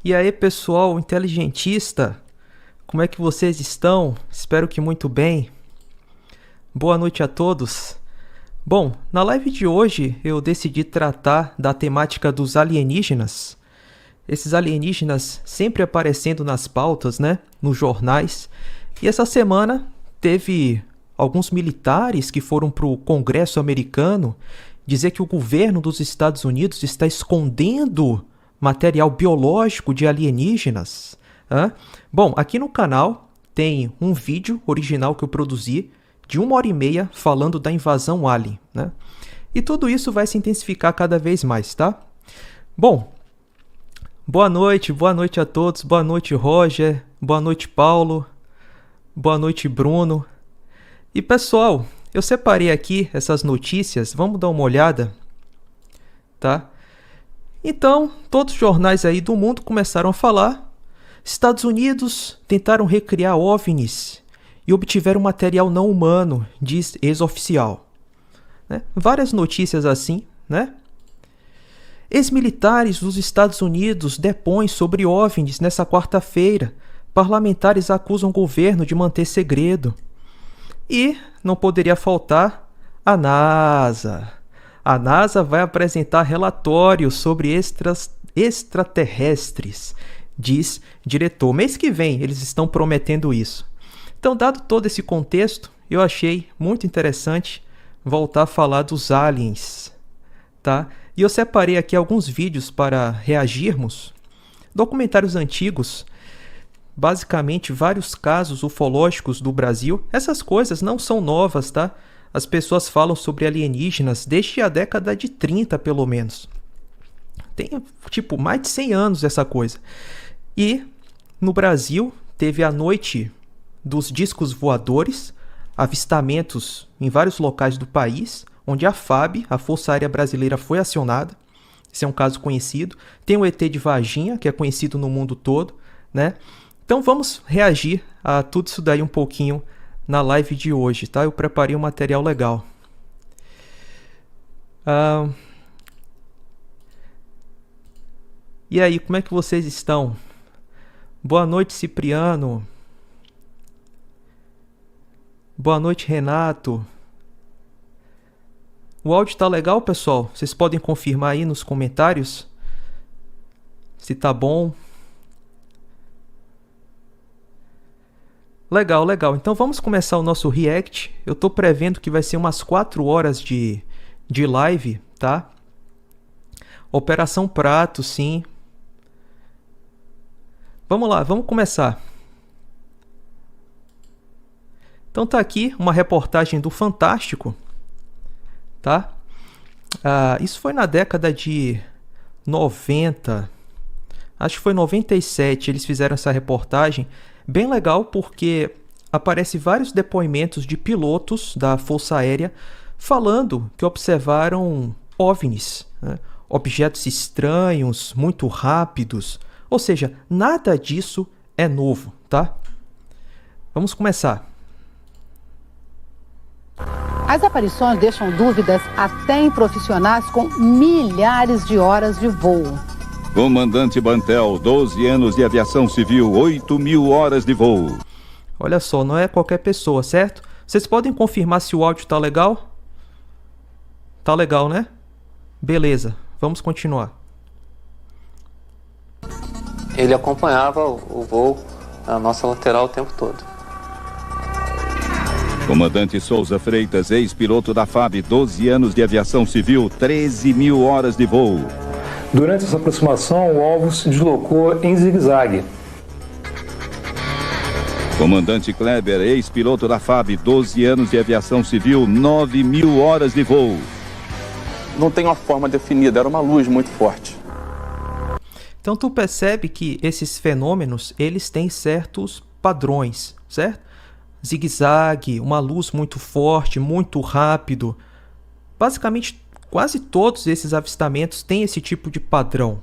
E aí, pessoal inteligentista, como é que vocês estão? Espero que muito bem. Boa noite a todos. Bom, na live de hoje eu decidi tratar da temática dos alienígenas. Esses alienígenas sempre aparecendo nas pautas, né? Nos jornais. E essa semana teve alguns militares que foram para o Congresso americano dizer que o governo dos Estados Unidos está escondendo material biológico de alienígenas. Bom, aqui no canal tem um vídeo original que eu produzi de 1h30 falando da invasão alien, né? E tudo isso vai se intensificar cada vez mais, tá? Bom, boa noite a todos. Boa noite, Roger. Boa noite, Paulo. Boa noite, Bruno. E pessoal, eu separei aqui essas notícias, vamos dar uma olhada, tá? Então, todos os jornais aí do mundo começaram a falar. Estados Unidos tentaram recriar OVNIs e obtiveram material não humano, diz ex-oficial. Né? Várias notícias assim, né? Ex-militares dos Estados Unidos depõem sobre OVNIs nessa quarta-feira. Parlamentares acusam o governo de manter segredo. E não poderia faltar a NASA. A NASA vai apresentar relatórios sobre extraterrestres, diz diretor. Mês que vem eles estão prometendo isso. Então, dado todo esse contexto, eu achei muito interessante voltar a falar dos aliens, tá? E eu separei aqui alguns vídeos para reagirmos. Documentários antigos, basicamente vários casos ufológicos do Brasil. Essas coisas não são novas, tá? As pessoas falam sobre alienígenas desde a década de 30, pelo menos. Tem, mais de 100 anos essa coisa. E no Brasil teve a noite dos discos voadores, avistamentos em vários locais do país, onde a FAB, a Força Aérea Brasileira, foi acionada. Esse é um caso conhecido. Tem o ET de Varginha, que é conhecido no mundo todo, né? Então vamos reagir a tudo isso daí um pouquinho na live de hoje, tá? Eu preparei um material legal. E aí, como é que vocês estão? Boa noite, Cipriano. Boa noite, Renato. O áudio tá legal, pessoal? Vocês podem confirmar aí nos comentários se tá bom. Legal, legal. Então vamos começar o nosso react. Eu tô prevendo que vai ser umas 4 horas de live, tá? Operação Prato, sim. Vamos lá, vamos começar. Então tá aqui uma reportagem do Fantástico, tá? Isso foi na década de 90. Acho que foi 97, eles fizeram essa reportagem. Bem legal porque aparece vários depoimentos de pilotos da Força Aérea falando que observaram OVNIs, né? Objetos estranhos, muito rápidos. Ou seja, nada disso é novo, tá? Vamos começar. As aparições deixam dúvidas até em profissionais com milhares de horas de voo. Comandante Bantel, 12 anos de aviação civil, 8.000 horas de voo. Olha só, não é qualquer pessoa, certo? Vocês podem confirmar se o áudio tá legal? Tá legal, né? Beleza, vamos continuar. Ele acompanhava o voo na nossa lateral o tempo todo. Comandante Souza Freitas, ex-piloto da FAB, 12 anos de aviação civil, 13.000 horas de voo. Durante essa aproximação, o alvo se deslocou em zigue-zague. Comandante Kleber, ex-piloto da FAB, 12 anos de aviação civil, 9.000 horas de voo. Não tem uma forma definida, era uma luz muito forte. Então tu percebe que esses fenômenos, eles têm certos padrões, certo? Zigue-zague, uma luz muito forte, muito rápido. Basicamente, quase todos esses avistamentos têm esse tipo de padrão.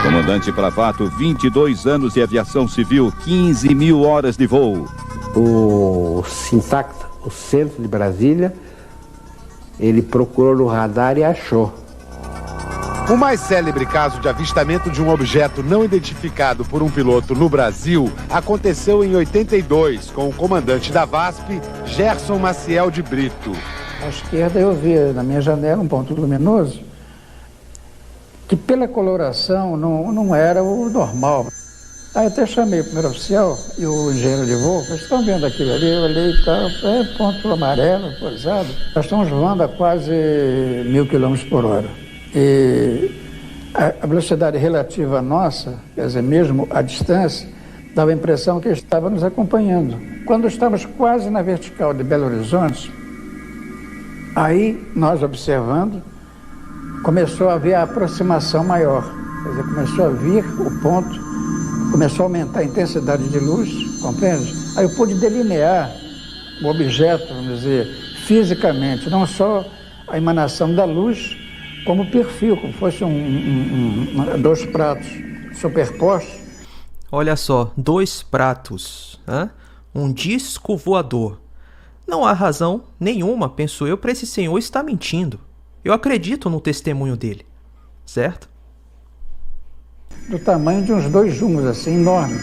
Comandante Pravato, 22 anos de aviação civil, 15.000 horas de voo. O Sintacta, o centro de Brasília, ele procurou no radar e achou. O mais célebre caso de avistamento de um objeto não identificado por um piloto no Brasil aconteceu em 82, com o comandante da VASP, Gerson Maciel de Brito. À esquerda eu via na minha janela um ponto luminoso que pela coloração não era o normal. Aí até chamei o primeiro oficial e o engenheiro de voo, vocês estão vendo aquilo ali? Eu olhei e tal, ponto amarelo, pousado. Nós estamos voando a quase 1.000 km por hora. E a velocidade relativa nossa, quer dizer, mesmo a distância, dava a impressão que ele estava nos acompanhando. Quando estávamos quase na vertical de Belo Horizonte, aí nós observando, começou a haver a aproximação maior. Quer dizer, começou a vir o ponto, começou a aumentar a intensidade de luz, compreende? Aí eu pude delinear o objeto, vamos dizer, fisicamente, não só a emanação da luz, como o perfil, como fosse dois pratos superpostos. Olha só, 2 pratos, hein? Um disco voador. Não há razão nenhuma, penso eu, para esse senhor estar mentindo. Eu acredito no testemunho dele, certo? Do tamanho de uns 2 jumos, assim, enorme.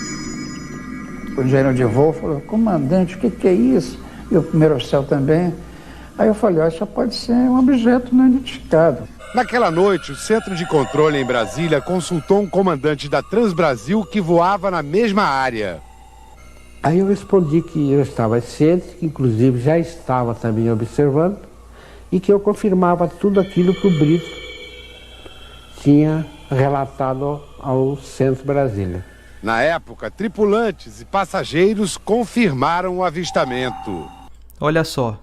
O engenheiro de voo falou, comandante, o que é isso? E o primeiro oficial também. Aí eu falei, isso pode ser um objeto não identificado. Naquela noite, o Centro de Controle em Brasília consultou um comandante da Transbrasil que voava na mesma área. Aí eu respondi que eu estava ciente, que inclusive já estava também observando, e que eu confirmava tudo aquilo que o Brito tinha relatado ao Centro Brasília. Na época, tripulantes e passageiros confirmaram o avistamento. Olha só,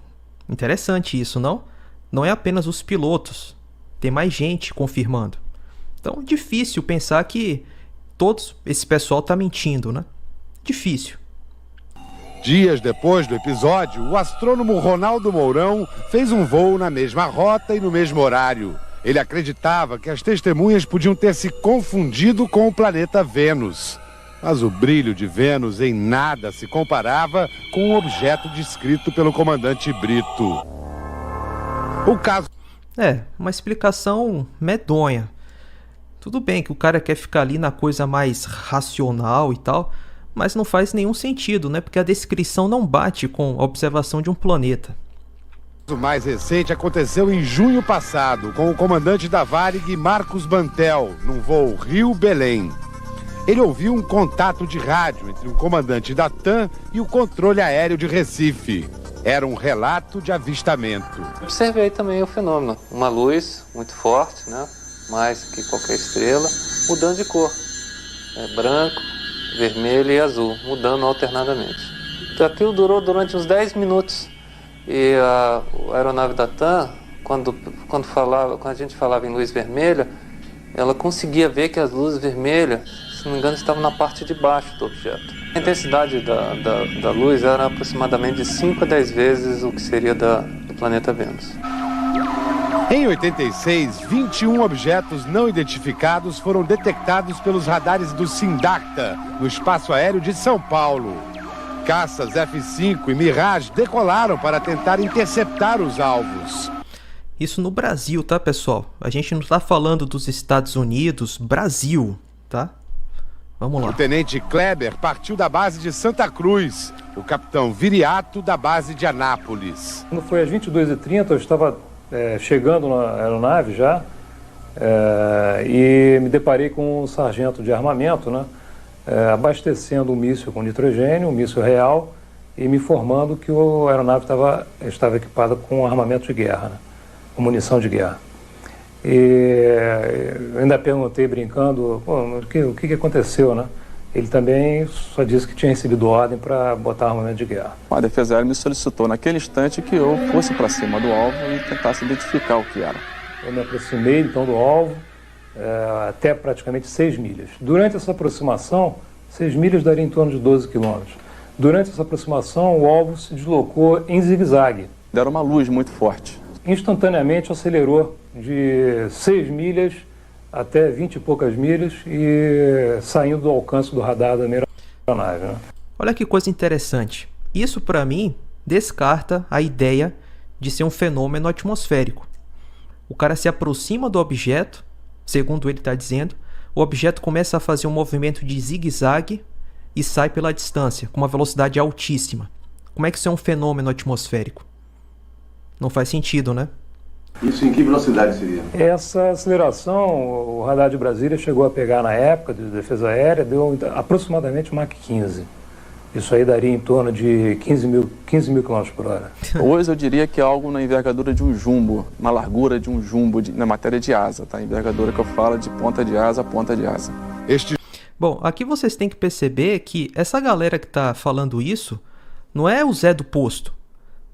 interessante isso, não? Não é apenas os pilotos, tem mais gente confirmando. Então, difícil pensar que todo esse pessoal está mentindo, né? Difícil. Dias depois do episódio, o astrônomo Ronaldo Mourão fez um voo na mesma rota e no mesmo horário. Ele acreditava que as testemunhas podiam ter se confundido com o planeta Vênus. Mas o brilho de Vênus em nada se comparava com o objeto descrito pelo comandante Brito. O caso... uma explicação medonha. Tudo bem que o cara quer ficar ali na coisa mais racional e tal, mas não faz nenhum sentido, né? Porque a descrição não bate com a observação de um planeta. O mais recente aconteceu em junho passado, com o comandante da Varig, Marcos Bantel, num voo Rio-Belém. Ele ouviu um contato de rádio entre o comandante da TAM e o controle aéreo de Recife. Era um relato de avistamento. Observei também o fenômeno. Uma luz muito forte, né? Mais que qualquer estrela, mudando de cor. Branco, vermelho e azul, mudando alternadamente. Então aquilo durou durante uns 10 minutos. E a aeronave da TAM, quando a gente falava em luz vermelha, ela conseguia ver que as luzes vermelhas, se não me engano, estavam na parte de baixo do objeto. A intensidade da luz era aproximadamente de 5 a 10 vezes o que seria do planeta Vênus. Em 86, 21 objetos não identificados foram detectados pelos radares do Sindacta, no espaço aéreo de São Paulo. Caças F-5 e Mirage decolaram para tentar interceptar os alvos. Isso no Brasil, tá, pessoal? A gente não está falando dos Estados Unidos, Brasil, tá? Vamos lá. O tenente Kleber partiu da base de Santa Cruz, o capitão Viriato da base de Anápolis. Quando foi às 22h30, eu estava chegando na aeronave já e me deparei com um sargento de armamento, né? Abastecendo um míssil com nitrogênio, um míssil real, e me informando que a aeronave estava equipada com armamento de guerra, né? Com munição de guerra. E eu ainda perguntei brincando, o que aconteceu, né? Ele também só disse que tinha recebido ordem para botar armamento de guerra. A Defesa Aérea me solicitou naquele instante que eu fosse para cima do alvo e tentasse identificar o que era. Eu me aproximei então do alvo, até praticamente 6 milhas. Durante essa aproximação, 6 milhas daria em torno de 12 quilômetros. Durante essa aproximação, o alvo se deslocou em zigue-zague. Deram uma luz muito forte. Instantaneamente acelerou de 6 milhas até 20 e poucas milhas e saindo do alcance do radar da minha aeronave, né? Olha que coisa interessante. Isso, para mim, descarta a ideia de ser um fenômeno atmosférico. O cara se aproxima do objeto, segundo ele está dizendo, o objeto começa a fazer um movimento de zigue-zague e sai pela distância, com uma velocidade altíssima. Como é que isso é um fenômeno atmosférico? Não faz sentido, né? Isso em que velocidade seria? Essa aceleração, o radar de Brasília chegou a pegar na época de defesa aérea, deu aproximadamente Mach 15. Isso aí daria em torno de 15 mil km por hora. Hoje eu diria que é algo na envergadura de um jumbo, na largura de um jumbo, na matéria de asa, tá? A envergadura que eu falo de ponta de asa a ponta de asa. Bom, aqui vocês têm que perceber que essa galera que está falando isso não é o Zé do Posto.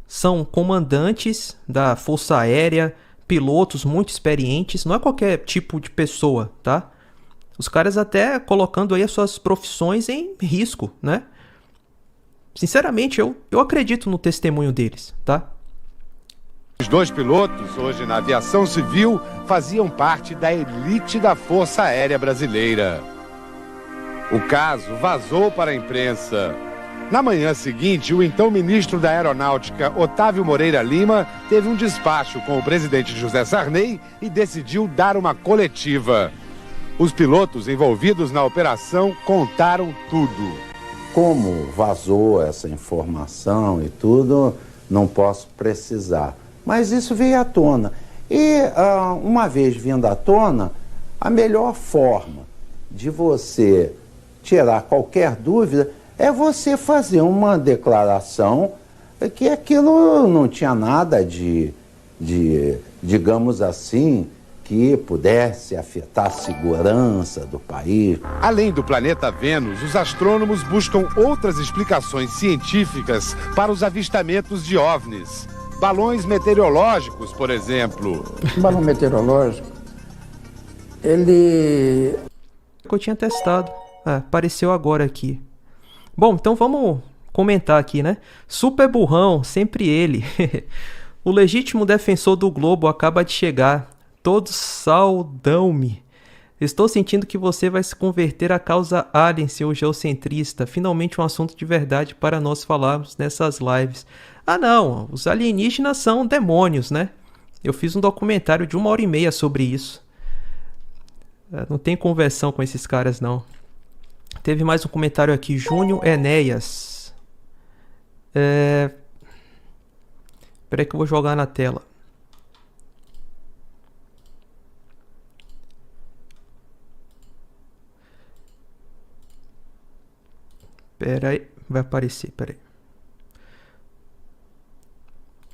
São comandantes da Força Aérea, pilotos muito experientes, não é qualquer tipo de pessoa, tá? Os caras até colocando aí as suas profissões em risco, né? Sinceramente, eu acredito no testemunho deles, tá? Os 2 pilotos, hoje na aviação civil, faziam parte da elite da Força Aérea Brasileira. O caso vazou para a imprensa. Na manhã seguinte, o então ministro da Aeronáutica, Otávio Moreira Lima, teve um despacho com o presidente José Sarney e decidiu dar uma coletiva. Os pilotos envolvidos na operação contaram tudo. Como vazou essa informação e tudo, não posso precisar. Mas isso veio à tona. E, uma vez vindo à tona, a melhor forma de você tirar qualquer dúvida é você fazer uma declaração que aquilo não tinha nada de digamos assim, que pudesse afetar a segurança do país. Além do planeta Vênus, os astrônomos buscam outras explicações científicas para os avistamentos de OVNIs. Balões meteorológicos, por exemplo. O balão meteorológico, ele... Eu tinha testado. Apareceu agora aqui. Bom, então vamos comentar aqui, né? Super burrão, sempre ele. O legítimo defensor do globo acaba de chegar. Todos saudam-me. Estou sentindo que você vai se converter à causa alien, seu geocentrista. Finalmente um assunto de verdade para nós falarmos nessas lives. Ah não, os alienígenas são demônios, né? Eu fiz um documentário de 1h30 sobre isso. Não tem conversão com esses caras, não. Teve mais um comentário aqui, Júnior Enéas. Espera aí que eu vou jogar na tela. Espera aí, vai aparecer, espera aí.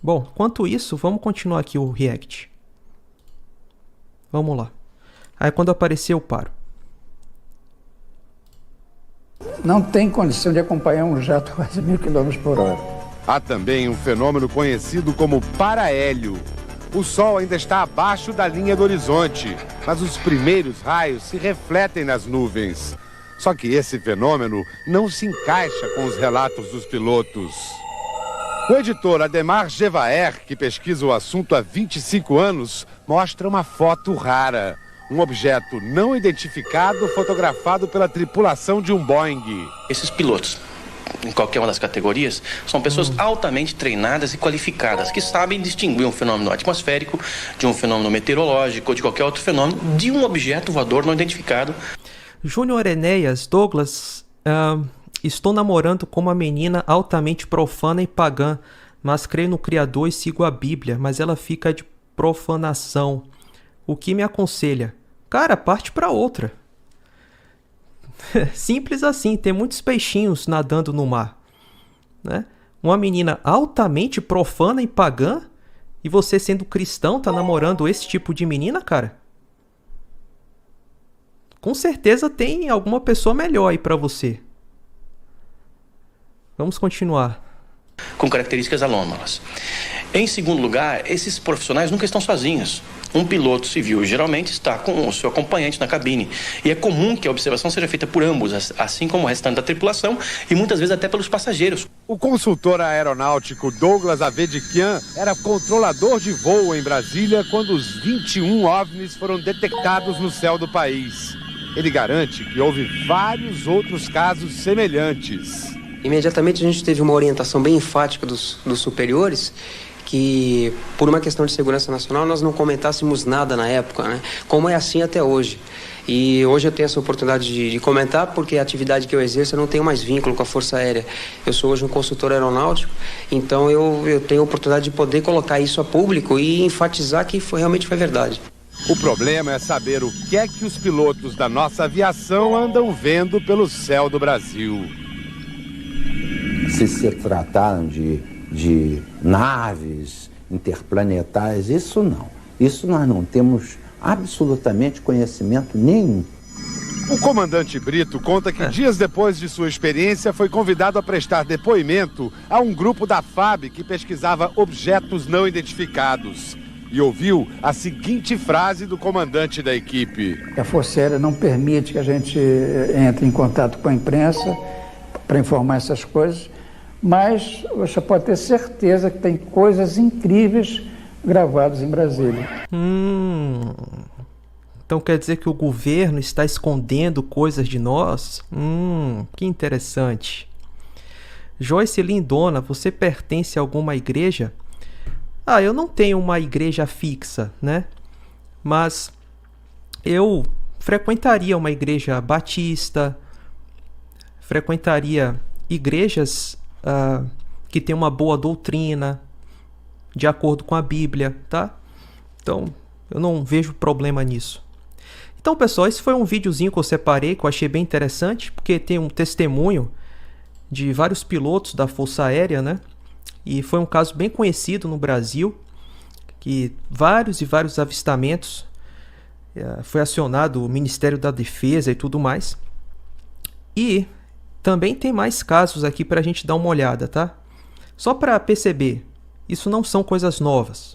Bom, enquanto isso, vamos continuar aqui o react. Vamos lá. Aí quando aparecer eu paro. Não tem condição de acompanhar um jato a quase 1000 km por hora. Há também um fenômeno conhecido como paraélio. O Sol ainda está abaixo da linha do horizonte, mas os primeiros raios se refletem nas nuvens. Só que esse fenômeno não se encaixa com os relatos dos pilotos. O editor Ademar Gevaer, que pesquisa o assunto há 25 anos, mostra uma foto rara. Um objeto não identificado fotografado pela tripulação de um Boeing. Esses pilotos, em qualquer uma das categorias, são pessoas altamente treinadas e qualificadas, que sabem distinguir um fenômeno atmosférico de um fenômeno meteorológico ou de qualquer outro fenômeno de um objeto voador não identificado. Júnior Enéas, Douglas, estou namorando com uma menina altamente profana e pagã, mas creio no Criador e sigo a Bíblia, mas ela fica de profanação. O que me aconselha? Cara, parte pra outra. Simples assim, tem muitos peixinhos nadando no mar, né? Uma menina altamente profana e pagã, e você sendo cristão tá namorando esse tipo de menina, cara? Com certeza tem alguma pessoa melhor aí pra você. Vamos continuar. Com características anômalas. Em segundo lugar, esses profissionais nunca estão sozinhos. Um piloto civil geralmente está com o seu acompanhante na cabine. E é comum que a observação seja feita por ambos, assim como o restante da tripulação e muitas vezes até pelos passageiros. O consultor aeronáutico Douglas Avedikian era controlador de voo em Brasília quando os 21 OVNIs foram detectados no céu do país. Ele garante que houve vários outros casos semelhantes. Imediatamente a gente teve uma orientação bem enfática dos superiores que, por uma questão de segurança nacional, nós não comentássemos nada na época, né? Como é assim até hoje. E hoje eu tenho essa oportunidade de comentar, porque a atividade que eu exerço eu não tenho mais vínculo com a Força Aérea. Eu sou hoje um consultor aeronáutico, então eu tenho a oportunidade de poder colocar isso a público e enfatizar que realmente foi verdade. O problema é saber o que é que os pilotos da nossa aviação andam vendo pelo céu do Brasil. Se trataram de naves interplanetárias, isso não. Isso nós não temos absolutamente conhecimento nenhum. O comandante Brito conta que dias depois de sua experiência foi convidado a prestar depoimento a um grupo da FAB que pesquisava objetos não identificados. E ouviu a seguinte frase do comandante da equipe: a Força Aérea não permite que a gente entre em contato com a imprensa para informar essas coisas, mas você pode ter certeza que tem coisas incríveis gravadas em Brasília. Então quer dizer que o governo está escondendo coisas de nós? Que interessante. Joyce Lindona, você pertence a alguma igreja? Eu não tenho uma igreja fixa, né? Mas eu frequentaria uma igreja batista, frequentaria igrejas que têm uma boa doutrina, de acordo com a Bíblia, tá? Então, eu não vejo problema nisso. Então, pessoal, esse foi um videozinho que eu separei, que eu achei bem interessante, porque tem um testemunho de vários pilotos da Força Aérea, né? E foi um caso bem conhecido no Brasil, que vários e vários avistamentos, foi acionado o Ministério da Defesa e tudo mais. E também tem mais casos aqui para a gente dar uma olhada, tá? Só para perceber, isso não são coisas novas.